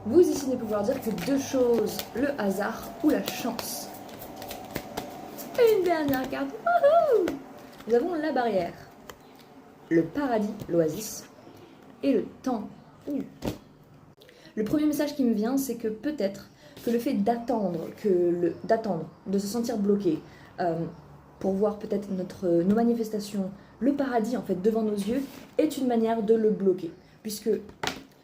Vous ici ne pouvoir dire que deux choses, le hasard ou la chance. Et une dernière carte. Wouhou! Nous avons la barrière, le paradis, l'oasis, et le temps. Ouh. Le premier message qui me vient, c'est que peut-être que le fait d'attendre, de se sentir bloqué, pour voir peut-être nos manifestations, le paradis en fait devant nos yeux, est une manière de le bloquer. Puisque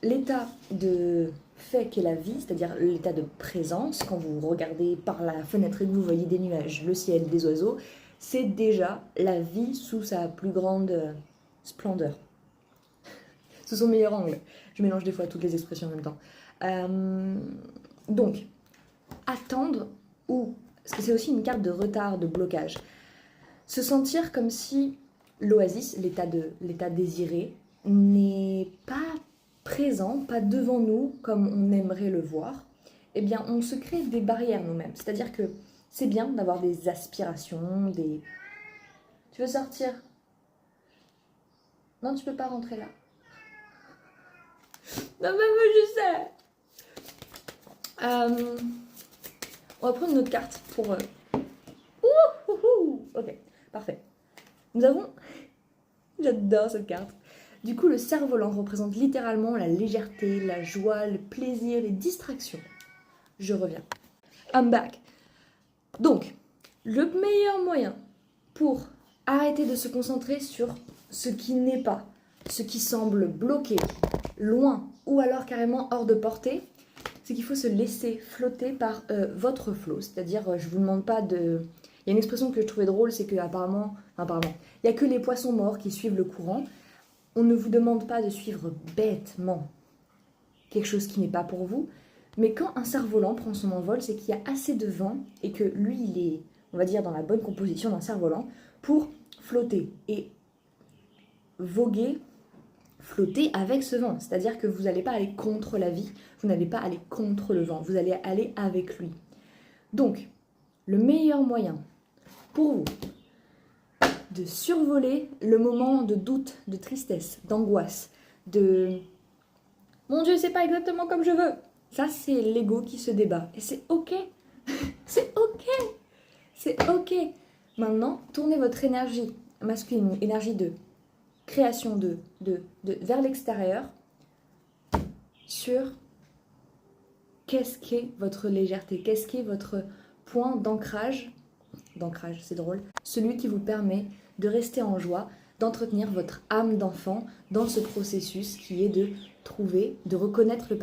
l'état de fait qu'est la vie, c'est-à-dire l'état de présence, quand vous regardez par la fenêtre et que vous voyez des nuages, le ciel, des oiseaux, c'est déjà la vie sous sa plus grande splendeur, sous son meilleur angle. Je mélange des fois toutes les expressions en même temps. Donc, attendre, ou, parce que c'est aussi une carte de retard, de blocage, se sentir comme si l'oasis, l'état désiré, n'est pas présent, pas devant nous comme on aimerait le voir, eh bien on se crée des barrières nous-mêmes. C'est-à-dire que c'est bien d'avoir des aspirations, des... Tu veux sortir? Non, tu peux pas rentrer là. Non, mais moi je sais. On va prendre une autre carte pour... Ok, parfait. Nous avons... J'adore cette carte. Du coup, le cerf-volant représente littéralement la légèreté, la joie, le plaisir, les distractions. Je reviens. I'm back. Donc, le meilleur moyen pour arrêter de se concentrer sur ce qui n'est pas, ce qui semble bloqué, loin ou alors carrément hors de portée, c'est qu'il faut se laisser flotter par votre flot. C'est-à-dire, je vous demande pas de... Il y a une expression que je trouvais drôle, c'est que apparemment, il n'y a que les poissons morts qui suivent le courant. On ne vous demande pas de suivre bêtement quelque chose qui n'est pas pour vous, mais quand un cerf-volant prend son envol, c'est qu'il y a assez de vent et que lui, il est, on va dire, dans la bonne composition d'un cerf-volant pour flotter et voguer, flotter avec ce vent. C'est-à-dire que vous n'allez pas aller contre la vie, vous n'allez pas aller contre le vent, vous allez aller avec lui. Donc, le meilleur moyen pour vous de survoler le moment de doute, de tristesse, d'angoisse, de « Mon Dieu, c'est pas exactement comme je veux !» Ça, c'est l'ego qui se débat. Et c'est ok. C'est ok. C'est ok. Maintenant, tournez votre énergie masculine, énergie de création vers l'extérieur sur qu'est-ce qu'est votre légèreté, qu'est-ce qu'est votre point d'ancrage, c'est drôle, celui qui vous permet de rester en joie, d'entretenir votre âme d'enfant dans ce processus qui est de trouver, de reconnaître le